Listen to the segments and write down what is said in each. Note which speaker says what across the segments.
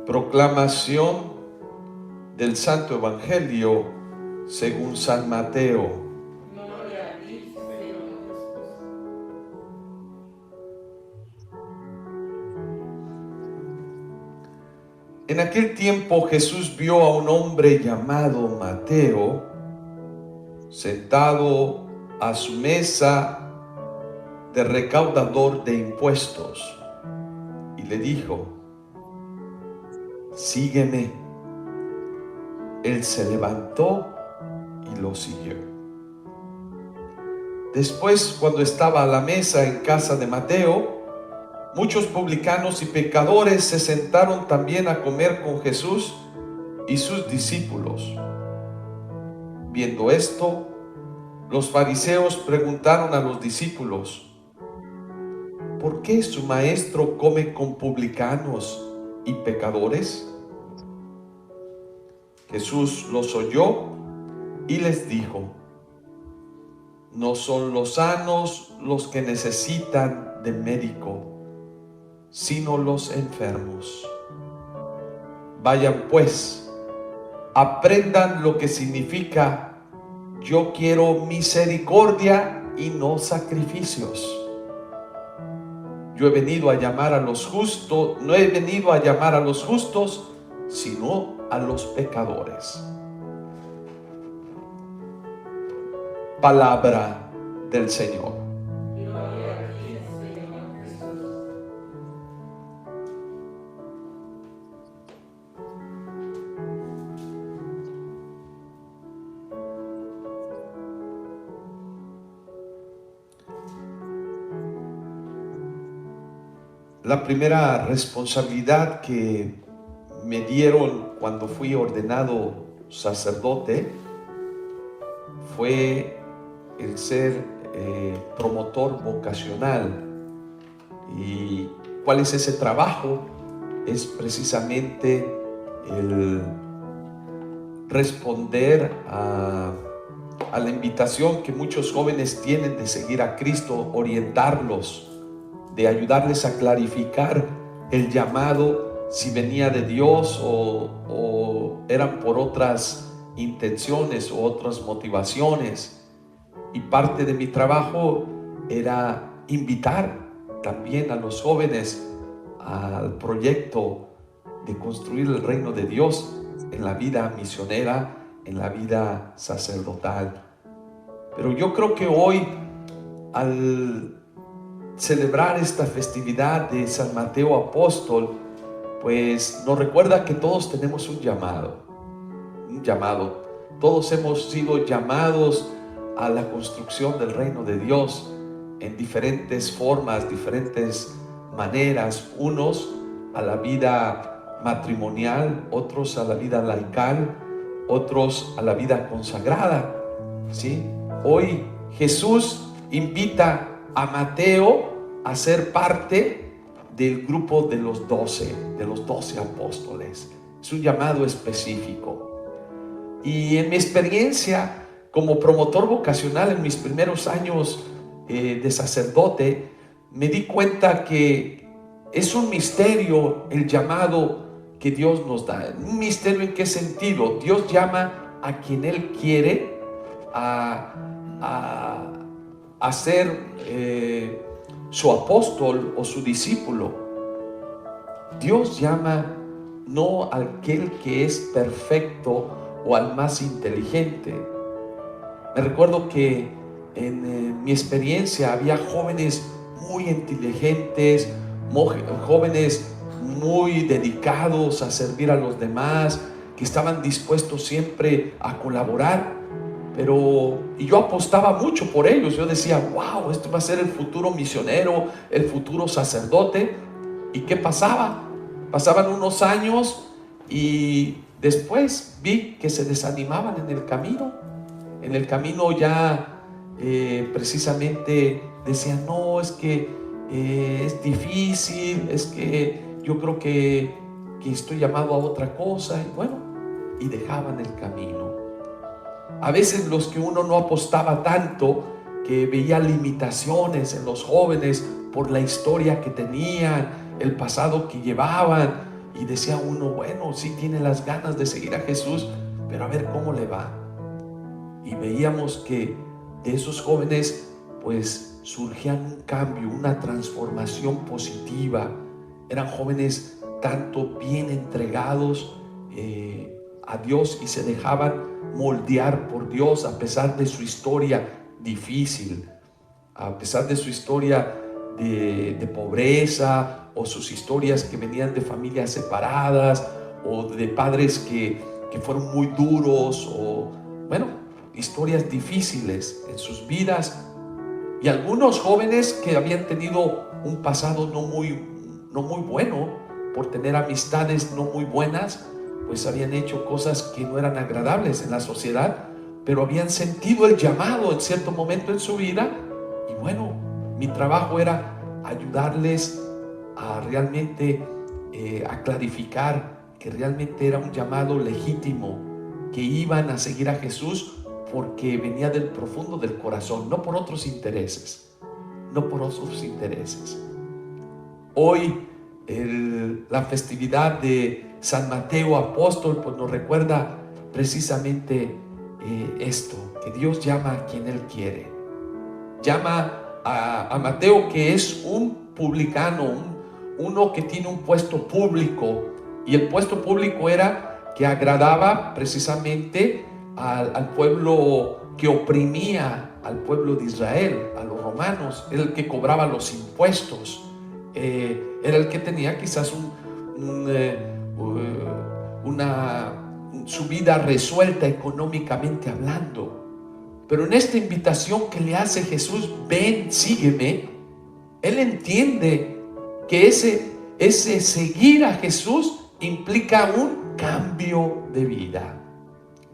Speaker 1: Proclamación del Santo Evangelio según San Mateo.
Speaker 2: Gloria a ti, Señor Jesús.
Speaker 1: En aquel tiempo Jesús vio a un hombre llamado Mateo sentado a su mesa de recaudador de impuestos y le dijo: sígueme. Él se levantó y lo siguió. Después, cuando estaba a la mesa en casa de Mateo, muchos publicanos y pecadores se sentaron también a comer con Jesús y sus discípulos. Viendo esto, los fariseos preguntaron a los discípulos: ¿por qué su maestro come con publicanos y pecadores? Jesús los oyó y les dijo: no son los sanos los que necesitan de médico, sino los enfermos. Vayan pues, aprendan lo que significa: yo quiero misericordia y no sacrificios. Yo he venido a llamar a los justos, no he venido a llamar a los justos, sino a los pecadores. Palabra del Señor.
Speaker 2: Gloria a ti, Señor Jesús.
Speaker 1: La primera responsabilidad que me dieron cuando fui ordenado sacerdote fue el ser promotor vocacional. ¿Y cuál es ese trabajo? Es precisamente el responder a la invitación que muchos jóvenes tienen de seguir a Cristo, orientarlos, de ayudarles a clarificar el llamado, si venía de Dios o eran por otras intenciones o otras motivaciones. Y parte de mi trabajo era invitar también a los jóvenes al proyecto de construir el reino de Dios en la vida misionera, en la vida sacerdotal. Pero yo creo que hoy, al celebrar esta festividad de San Mateo Apóstol, pues nos recuerda que todos tenemos un llamado. Todos hemos sido llamados a la construcción del reino de Dios en diferentes formas, diferentes maneras. Unos a la vida matrimonial, otros a la vida laical, otros a la vida consagrada, ¿sí? Hoy Jesús invita a Mateo a ser parte del grupo de los 12 apóstoles. Es un llamado específico. Y en mi experiencia como promotor vocacional en mis primeros años de sacerdote, me di cuenta que es un misterio el llamado que Dios nos da. ¿Un misterio en qué sentido? Dios llama a quien Él quiere a ser su apóstol o su discípulo. Dios llama no a aquel que es perfecto o al más inteligente. Me recuerdo que en mi experiencia había jóvenes muy inteligentes, jóvenes muy dedicados a servir a los demás, que estaban dispuestos siempre a colaborar. Y yo apostaba mucho por ellos. Yo decía: wow, esto va a ser el futuro misionero, el futuro sacerdote. ¿Y qué pasaba? Pasaban unos años y después vi que se desanimaban en el camino. En el camino ya precisamente decían: no, es que es difícil, es que yo creo que estoy llamado a otra cosa. Y bueno, y dejaban el camino. A veces los que uno no apostaba tanto, que veía limitaciones en los jóvenes por la historia que tenían, el pasado que llevaban, y decía uno, bueno, sí tiene las ganas de seguir a Jesús, pero a ver cómo le va. Y veíamos que de esos jóvenes pues surgían un cambio, una transformación positiva. Eran jóvenes tanto bien entregados a Dios y se dejaban moldear por Dios a pesar de su historia difícil, a pesar de su historia de pobreza, o sus historias que venían de familias separadas, o de padres que fueron muy duros, o bueno, historias difíciles en sus vidas. Y algunos jóvenes que habían tenido un pasado no muy bueno, por tener amistades no muy buenas, pues habían hecho cosas que no eran agradables en la sociedad, pero habían sentido el llamado en cierto momento en su vida. Y bueno, mi trabajo era ayudarles a realmente a clarificar que realmente era un llamado legítimo, que iban a seguir a Jesús porque venía del profundo del corazón, no por otros intereses, no por otros intereses. Hoy la festividad de San Mateo Apóstol pues nos recuerda precisamente esto, que Dios llama a quien Él quiere. Llama a Mateo, que es un publicano, uno que tiene un puesto público, y el puesto público era que agradaba precisamente al pueblo que oprimía al pueblo de Israel, a los romanos. Era el que cobraba los impuestos, era el que tenía quizás su vida resuelta económicamente hablando. Pero en esta invitación que le hace Jesús, ven, sígueme, él entiende que ese seguir a Jesús implica un cambio de vida,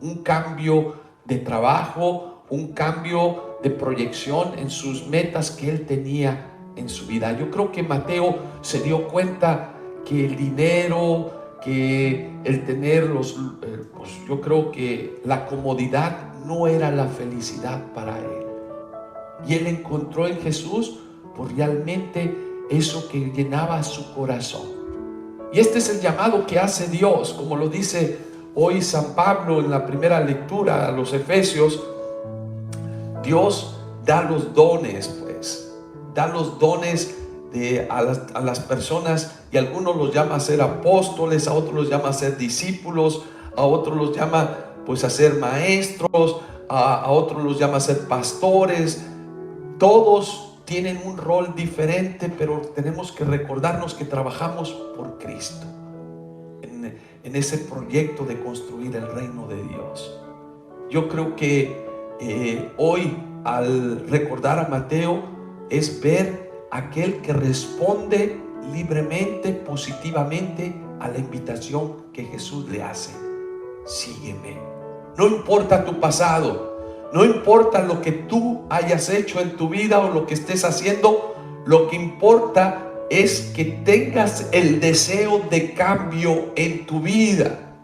Speaker 1: un cambio de trabajo, un cambio de proyección en sus metas que él tenía en su vida. Yo creo que Mateo se dio cuenta que el dinero, que el tener pues yo creo que la comodidad no era la felicidad para él. Y él encontró en Jesús pues realmente eso que llenaba su corazón. Y este es el llamado que hace Dios, como lo dice hoy San Pablo en la primera lectura a los Efesios. Dios da los dones, pues, da los dones a las personas, y algunos los llama a ser apóstoles, a otros los llama a ser discípulos, a otros los llama pues a ser maestros, a otros los llama a ser pastores. Todos tienen un rol diferente, pero tenemos que recordarnos que trabajamos por Cristo en ese proyecto de construir el reino de Dios. Yo creo que hoy, al recordar a Mateo, es ver aquel que responde libremente, positivamente a la invitación que Jesús le hace. Sígueme. No importa tu pasado, no importa lo que tú hayas hecho en tu vida o lo que estés haciendo, lo que importa es que tengas el deseo de cambio en tu vida.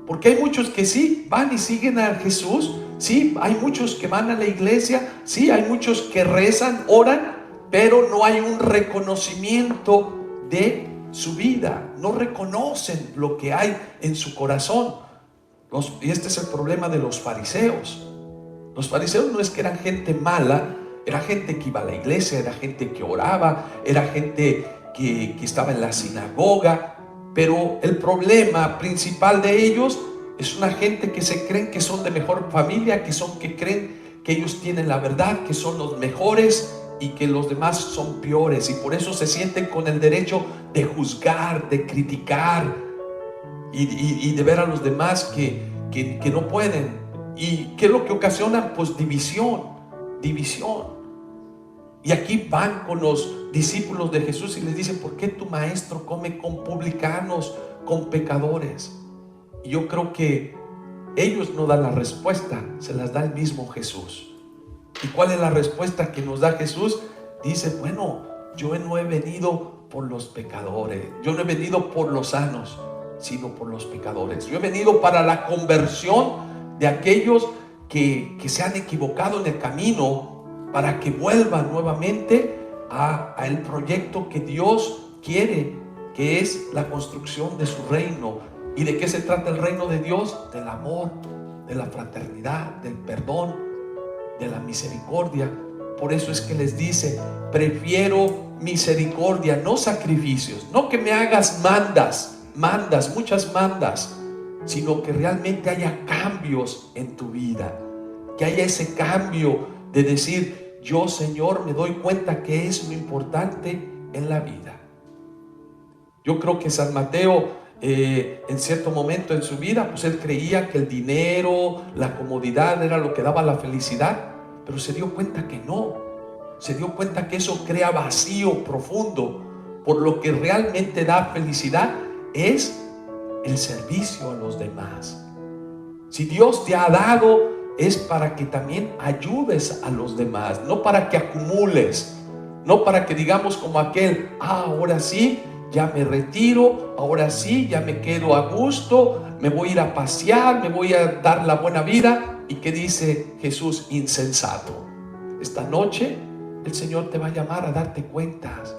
Speaker 1: Porque hay muchos que sí van y siguen a Jesús, sí, hay muchos que van a la iglesia, sí, hay muchos que rezan, oran, pero no hay un reconocimiento de su vida, no reconocen lo que hay en su corazón. Y este es el problema de los fariseos. Los fariseos no es que eran gente mala, era gente que iba a la iglesia, era gente que oraba, era gente que estaba en la sinagoga. Pero el problema principal de ellos es una gente que se creen que son de mejor familia, que creen que ellos tienen la verdad, que son los mejores y que los demás son peores, y por eso se sienten con el derecho de juzgar, de criticar y de ver a los demás que no pueden. ¿Y qué es lo que ocasiona? Pues división. Y aquí van con los discípulos de Jesús y les dicen: ¿por qué tu maestro come con publicanos, con pecadores? Y yo creo que ellos no dan la respuesta, se las da el mismo Jesús. ¿Y cuál es la respuesta que nos da Jesús? Dice: bueno, yo no he venido por los pecadores, yo no he venido por los sanos, sino por los pecadores. Yo he venido para la conversión de aquellos que se han equivocado en el camino, para que vuelvan nuevamente a el proyecto que Dios quiere que es la construcción de su reino. ¿Y de qué se trata el reino de Dios? Del amor, de la fraternidad, del perdón, de la misericordia. Por eso es que les dice: prefiero misericordia, no sacrificios. No que me hagas muchas mandas, sino que realmente haya cambios en tu vida, que haya ese cambio de decir: yo, Señor, me doy cuenta que es lo importante en la vida. Yo creo que San Mateo, en cierto momento en su vida, pues él creía que el dinero, la comodidad era lo que daba la felicidad, pero se dio cuenta que no. Se dio cuenta que eso crea vacío profundo. Por lo que realmente da felicidad es el servicio a los demás. Si Dios te ha dado, es para que también ayudes a los demás, no para que acumules, no para que digamos como aquel: ahora sí, ya me retiro, ahora sí, ya me quedo a gusto, me voy a ir a pasear, me voy a dar la buena vida. ¿Y qué dice Jesús? Insensato. Esta noche el Señor te va a llamar a darte cuentas.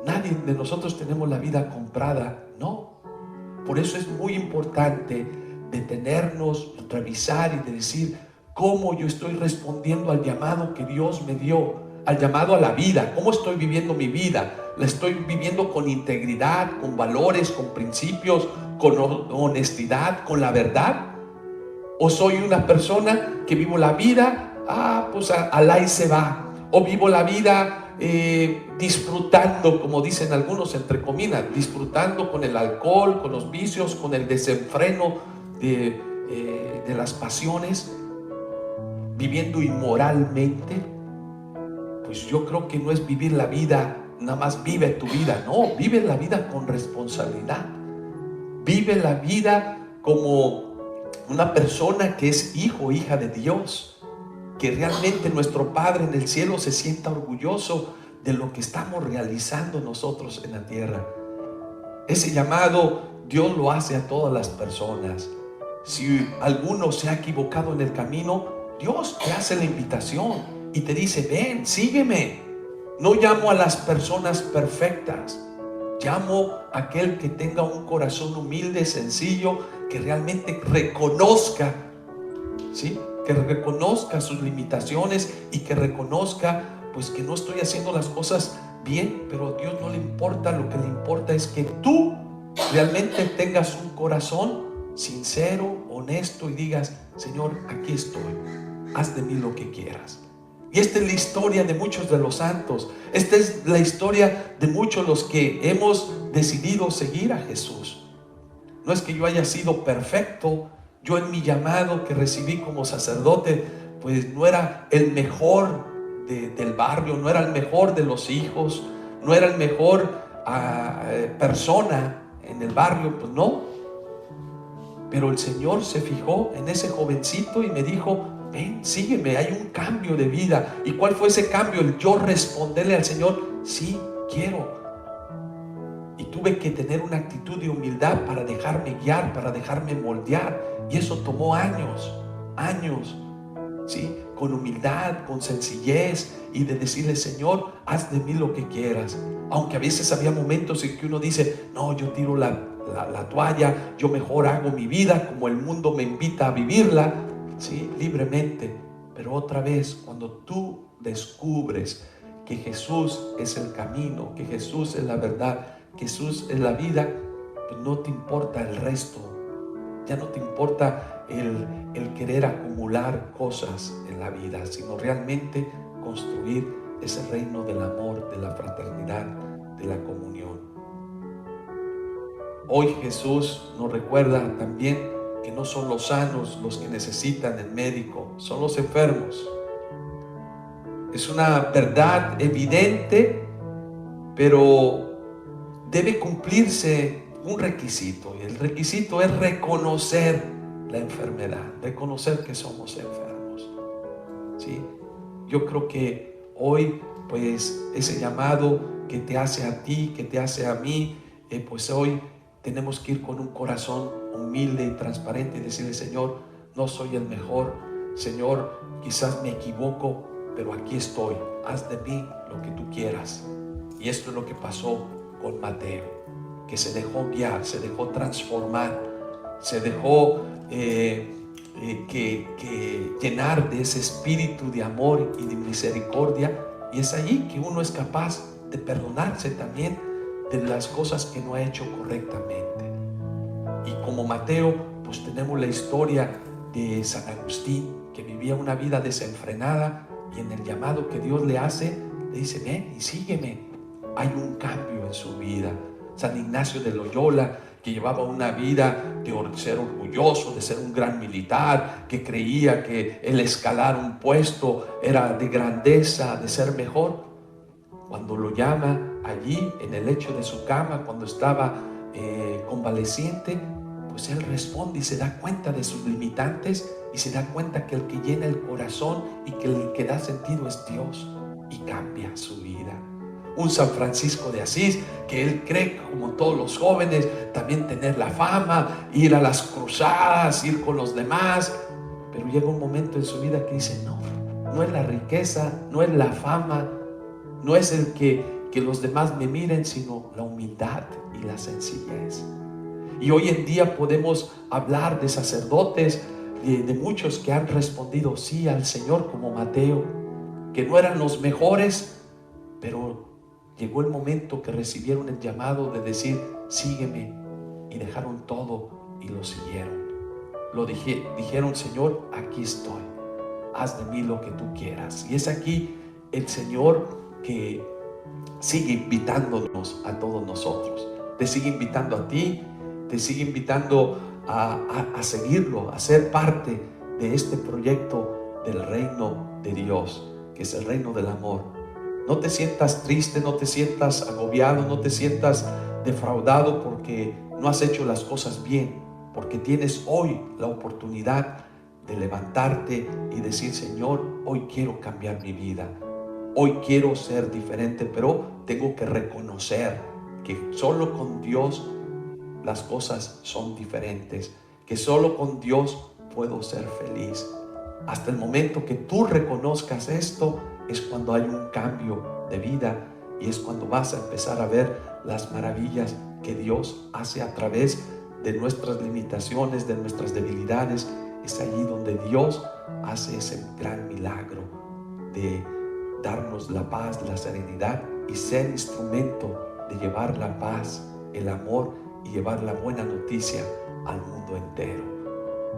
Speaker 1: Nadie de nosotros tenemos la vida comprada, no. Por eso es muy importante detenernos, revisar y de decir: ¿cómo yo estoy respondiendo al llamado que Dios me dio? Al llamado a la vida. ¿Cómo estoy viviendo mi vida? ¿La estoy viviendo con integridad, con valores, con principios, con honestidad, con la verdad? ¿O soy una persona que vivo la vida, pues alá y se va? ¿O vivo la vida disfrutando, como dicen algunos, entre comillas, disfrutando con el alcohol, con los vicios, con el desenfreno de las pasiones, viviendo inmoralmente? Pues yo creo que no es vivir la vida, nada más vive tu vida. No, vive la vida con responsabilidad. Vive la vida como una persona que es hijo o hija de Dios, que realmente nuestro Padre en el cielo se sienta orgulloso de lo que estamos realizando nosotros en la tierra. Ese llamado Dios lo hace a todas las personas. Si alguno se ha equivocado en el camino, Dios te hace la invitación y te dice: ven, sígueme. No llamo a las personas perfectas, llamo a aquel que tenga un corazón humilde, sencillo, que realmente reconozca, ¿sí?, que reconozca sus limitaciones y que reconozca pues que no estoy haciendo las cosas bien, pero a Dios no le importa. Lo que le importa es que tú realmente tengas un corazón sincero, honesto, y digas: Señor, aquí estoy, haz de mí lo que quieras. Y esta es la historia de muchos de los santos. Esta es la historia de muchos los que hemos decidido seguir a Jesús. No es que yo haya sido perfecto. Yo en mi llamado que recibí como sacerdote, pues no era el mejor del barrio, no era el mejor de los hijos, no era el mejor persona en el barrio, pues no. Pero el Señor se fijó en ese jovencito y me dijo: ven, sígueme, hay un cambio de vida. ¿Y cuál fue ese cambio? El yo responderle al Señor: sí, quiero. Y tuve que tener una actitud de humildad para dejarme guiar, para dejarme moldear. Y eso tomó años, ¿sí? Con humildad, con sencillez, y de decirle: Señor, haz de mí lo que quieras. Aunque a veces había momentos en que uno dice: no, yo tiro la toalla, yo mejor hago mi vida como el mundo me invita a vivirla, ¿sí?, libremente. Pero otra vez, cuando tú descubres que Jesús es el camino, que Jesús es la verdad, que Jesús es la vida, pues no te importa el resto. Ya no te importa el querer acumular cosas en la vida, sino realmente construir ese reino del amor, de la fraternidad, de la comunión. Hoy Jesús nos recuerda también que no son los sanos los que necesitan el médico, son los enfermos. Es una verdad evidente, pero debe cumplirse un requisito, y el requisito es reconocer la enfermedad, reconocer que somos enfermos, ¿sí? Yo creo que hoy, pues, ese llamado que te hace a ti, que te hace a mí, pues hoy tenemos que ir con un corazón humilde y transparente y decirle: Señor, no soy el mejor, Señor, quizás me equivoco, pero aquí estoy, haz de mí lo que tú quieras. Y esto es lo que pasó con Mateo. que se dejó guiar, se dejó transformar, se dejó llenar de ese espíritu de amor y de misericordia, y es allí que uno es capaz de perdonarse también de las cosas que no ha hecho correctamente. Y como Mateo, pues tenemos la historia de San Agustín, que vivía una vida desenfrenada, y en el llamado que Dios le hace, le dice: ven y sígueme. Hay un cambio en su vida. San Ignacio de Loyola, que llevaba una vida de ser orgulloso, de ser un gran militar, que creía que el escalar un puesto era de grandeza, de ser mejor. Cuando lo llama allí en el lecho de su cama, cuando estaba convaleciente, pues él responde y se da cuenta de sus limitantes, y se da cuenta que el que llena el corazón y que el que da sentido es Dios, y cambia su vida. Un San Francisco de Asís, que él cree, como todos los jóvenes, también tener la fama, ir a las cruzadas, ir con los demás, pero llega un momento en su vida que dice: no es la riqueza, no es la fama, no es el que los demás me miren, sino la humildad y la sencillez. Y hoy en día podemos hablar de sacerdotes, de muchos que han respondido sí al Señor, como Mateo, que no eran los mejores, pero llegó el momento que recibieron el llamado de decir: sígueme, y dejaron todo y lo siguieron. Dijeron: Señor, aquí estoy, haz de mí lo que tú quieras. Y es aquí el Señor que sigue invitándonos a todos nosotros. Te sigue invitando a ti, te sigue invitando a seguirlo, a ser parte de este proyecto del reino de Dios, que es el reino del amor. No te sientas triste, no te sientas agobiado, no te sientas defraudado porque no has hecho las cosas bien, porque tienes hoy la oportunidad de levantarte y decir: Señor, hoy quiero cambiar mi vida, hoy quiero ser diferente, pero tengo que reconocer que solo con Dios las cosas son diferentes, que solo con Dios puedo ser feliz. Hasta el momento que tú reconozcas esto, es cuando hay un cambio de vida, y es cuando vas a empezar a ver las maravillas que Dios hace a través de nuestras limitaciones, de nuestras debilidades. Es allí donde Dios hace ese gran milagro de darnos la paz, la serenidad, y ser instrumento de llevar la paz, el amor y llevar la buena noticia al mundo entero.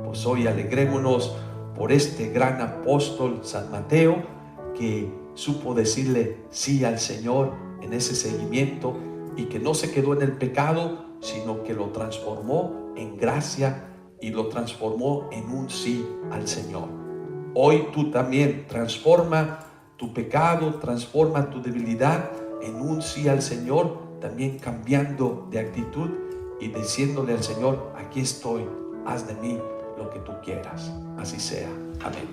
Speaker 1: Pues hoy alegrémonos por este gran apóstol San Mateo, que supo decirle sí al Señor en ese seguimiento, y que no se quedó en el pecado, sino que lo transformó en gracia y lo transformó en un sí al Señor. Hoy tú también transforma tu pecado, transforma tu debilidad en un sí al Señor, también cambiando de actitud y diciéndole al Señor: aquí estoy, haz de mí lo que tú quieras. Así sea. Amén.